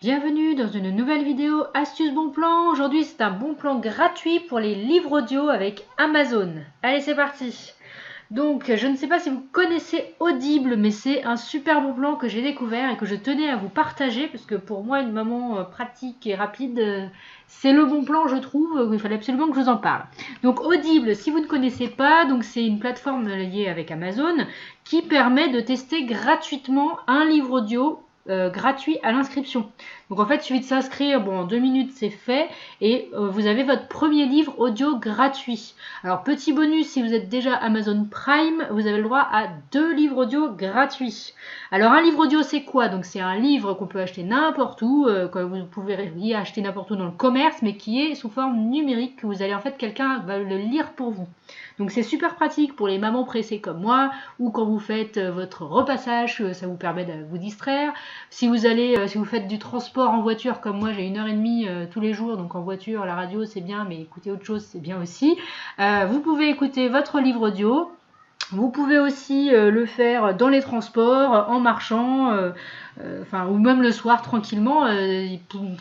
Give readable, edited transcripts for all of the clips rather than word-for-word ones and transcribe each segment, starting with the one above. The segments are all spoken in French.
Bienvenue dans une nouvelle vidéo Astuce Bon Plan. Aujourd'hui c'est un bon plan gratuit pour les livres audio avec Amazon. Allez c'est parti. Donc je ne sais pas si vous connaissez Audible, mais c'est un super bon plan que j'ai découvert et que je tenais à vous partager parce que pour moi une maman pratique et rapide, c'est le bon plan je trouve. Il fallait absolument que je vous en parle. Donc Audible, si vous ne connaissez pas, donc c'est une plateforme liée avec Amazon qui permet de tester gratuitement un livre audio gratuit à l'inscription. Donc en fait, il suffit de s'inscrire, bon, en 2 minutes c'est fait, et vous avez votre premier livre audio gratuit. Alors petit bonus, si vous êtes déjà Amazon Prime, vous avez le droit à 2 livres audio gratuits. Alors un livre audio c'est quoi? Donc c'est un livre qu'on peut acheter n'importe où, que vous pouvez y acheter n'importe où dans le commerce, mais qui est sous forme numérique, que vous allez en fait, quelqu'un va le lire pour vous. Donc c'est super pratique pour les mamans pressées comme moi, ou quand vous faites votre repassage, ça vous permet de vous distraire. Si vous faites du transport en voiture comme moi, j'ai 1h30 tous les jours, donc en voiture, la radio c'est bien, mais écouter autre chose c'est bien aussi. Vous pouvez écouter votre livre audio. Vous pouvez aussi le faire dans les transports, en marchant, ou même le soir tranquillement.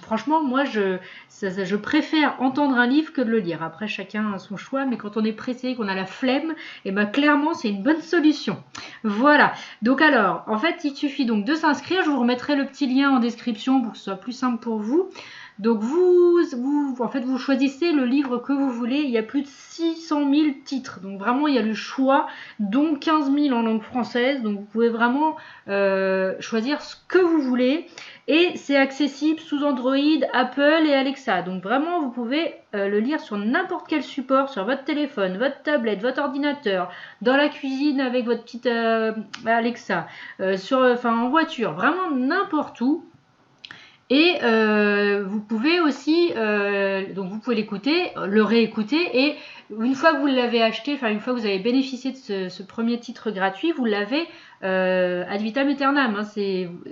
Franchement, moi, je préfère entendre un livre que de le lire. Après, chacun a son choix, mais quand on est pressé, qu'on a la flemme, et ben clairement, c'est une bonne solution. Voilà. Donc alors, en fait, il suffit donc de s'inscrire. Je vous remettrai le petit lien en description pour que ce soit plus simple pour vous. Donc vous choisissez le livre que vous voulez. Il y a plus de 600 000 titres. Donc vraiment, il y a le choix, dont 15 000 en langue française. Donc vous pouvez vraiment choisir ce que vous voulez. Et c'est accessible sous Android, Apple et Alexa. Donc vraiment, vous pouvez le lire sur n'importe quel support, sur votre téléphone, votre tablette, votre ordinateur, dans la cuisine avec votre petite Alexa, en voiture, vraiment n'importe où. Et vous pouvez aussi, donc vous pouvez l'écouter, le réécouter, et une fois que vous l'avez acheté, une fois que vous avez bénéficié de ce premier titre gratuit, vous l'avez ad vitam aeternam.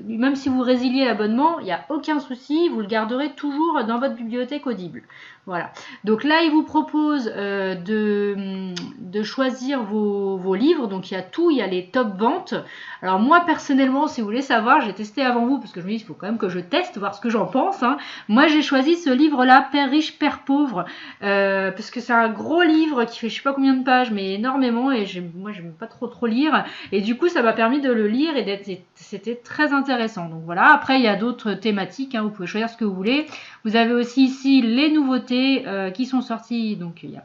Même si vous résiliez l'abonnement, il n'y a aucun souci, vous le garderez toujours dans votre bibliothèque Audible. Voilà. Donc là, il vous propose de choisir vos livres. Donc il y a tout, il y a les top ventes. Alors moi, personnellement, si vous voulez savoir, j'ai testé avant vous, parce que je me dis, il faut quand même que je teste, voir ce que j'en pense. Moi, j'ai choisi ce livre-là, Père riche, Père pauvre, parce que c'est un gros livre qui fait je sais pas combien de pages, mais énormément, et moi, j'aime pas trop lire. Et du coup, ça m'a permis de le lire, et c'était très intéressant. Donc voilà, après, il y a d'autres thématiques, vous pouvez choisir ce que vous voulez. Vous avez aussi ici les nouveautés qui sont sorties, donc il y a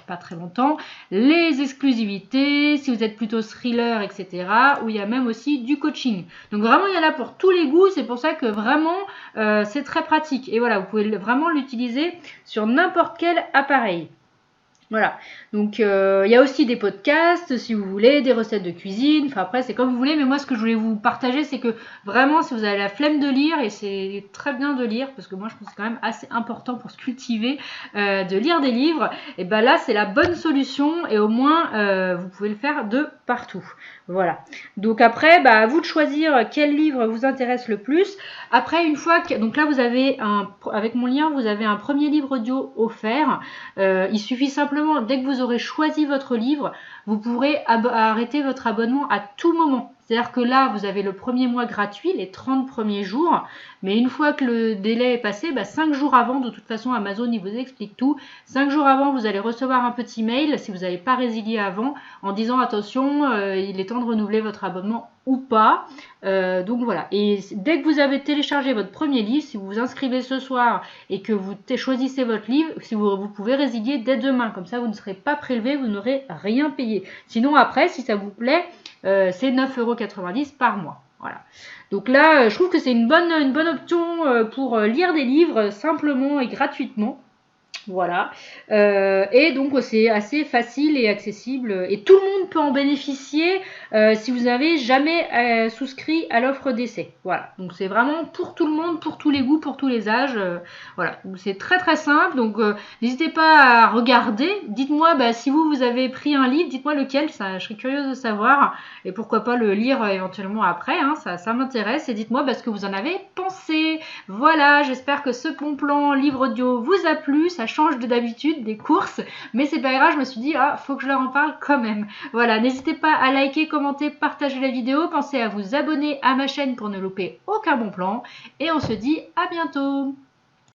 pas très longtemps, les exclusivités, si vous êtes plutôt thriller, etc., où il y a même aussi du coaching. Donc vraiment, il y en a pour tous les goûts, c'est pour ça que vraiment, c'est très pratique. Et voilà, vous pouvez vraiment l'utiliser sur n'importe quel appareil. Voilà, donc il y a aussi des podcasts si vous voulez, des recettes de cuisine, après c'est comme vous voulez, mais moi ce que je voulais vous partager c'est que vraiment si vous avez la flemme de lire, et c'est très bien de lire parce que moi je pense que c'est quand même assez important pour se cultiver de lire des livres, et ben là c'est la bonne solution, et au moins vous pouvez le faire de partout. Voilà, donc après à vous de choisir quel livre vous intéresse le plus. Après une fois que, donc là vous avez avec mon lien vous avez un premier livre audio offert. Il suffit simplement, dès que vous aurez choisi votre livre, vous pourrez arrêter votre abonnement à tout moment. C'est-à-dire que là, vous avez le premier mois gratuit, les 30 premiers jours, mais une fois que le délai est passé, 5 jours avant, de toute façon, Amazon, il vous explique tout. 5 jours avant, vous allez recevoir un petit mail, si vous n'avez pas résilié avant, en disant attention, il est temps de renouveler votre abonnement ou pas. Donc voilà, et dès que vous avez téléchargé votre premier livre, si vous vous inscrivez ce soir et que vous choisissez votre livre, si vous pouvez résilier dès demain, comme ça vous ne serez pas prélevé, vous n'aurez rien payé. Sinon après, si ça vous plaît, c'est 9,90 € par mois. Voilà. Donc là, je trouve que c'est une bonne option pour lire des livres simplement et gratuitement. Voilà, et donc c'est assez facile et accessible, et tout le monde peut en bénéficier si vous n'avez jamais souscrit à l'offre d'essai. Voilà, donc c'est vraiment pour tout le monde, pour tous les goûts, pour tous les âges. Voilà, donc c'est très simple. Donc n'hésitez pas à regarder. Dites-moi si vous avez pris un livre, dites-moi lequel, je serais curieuse de savoir, et pourquoi pas le lire éventuellement après. Ça m'intéresse, et dites-moi ce que vous en avez pensé. Voilà, j'espère que ce bon plan livre audio vous a plu. Ça change de d'habitude des courses, mais c'est pas grave, je me suis dit, ah, faut que je leur en parle quand même. Voilà, n'hésitez pas à liker, commenter, partager la vidéo. Pensez à vous abonner à ma chaîne pour ne louper aucun bon plan. Et on se dit à bientôt.